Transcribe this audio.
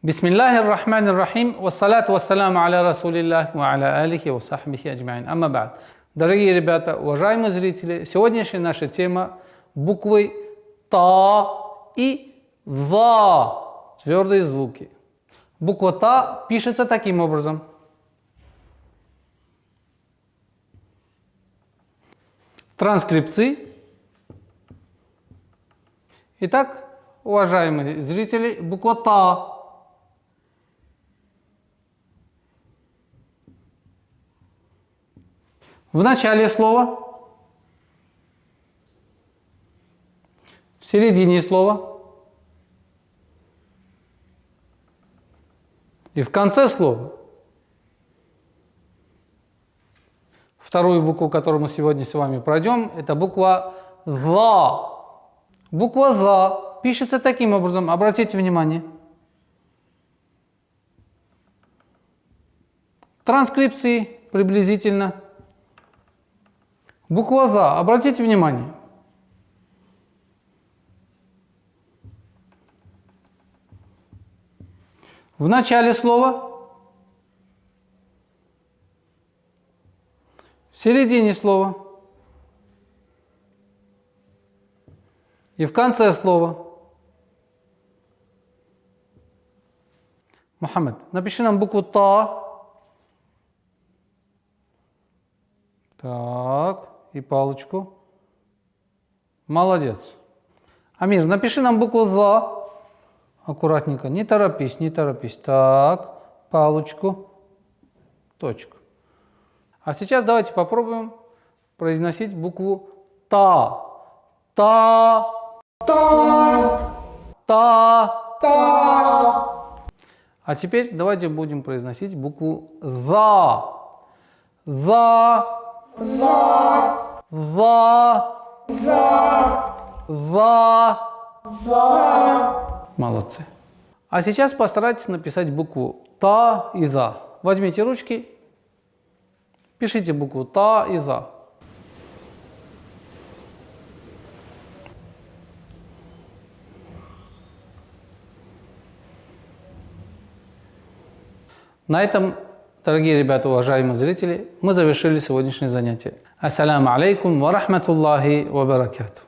Бисмиллахи р-Рахмани р-Рахим, вассалату вассаламу аля расулиллах ва аля алихи ва сахбихи аджмаин. Амма ба'д. Дорогие ребята, уважаемые зрители, сегодняшняя наша тема буквы Та и За, твердые звуки. Буква Та пишется таким образом. В транскрипции. Итак, уважаемые зрители, буква Та. В начале слова, в середине слова и в конце слова. Вторую букву, которую мы сегодня с вами пройдем, это буква За. Буква За пишется таким образом, обратите внимание. В транскрипции приблизительно. Буква За, обратите внимание. В начале слова, в середине слова и в конце слова. Мухаммад, напиши нам букву Та. Так, и палочку. Молодец. Амир, напиши нам букву За. Аккуратненько. Не торопись, не торопись. Так, палочку, точку. А сейчас давайте попробуем произносить букву Та. Та. Та. Та. Та. А теперь давайте будем произносить букву За. За. За. За. За. За. За. Молодцы. А сейчас постарайтесь написать букву Та и За. Возьмите ручки, пишите букву Та и За. На этом, дорогие ребята, уважаемые зрители, мы завершили сегодняшнее занятие. Ассаламу алейкум ва рахматуллахи ва баракатух.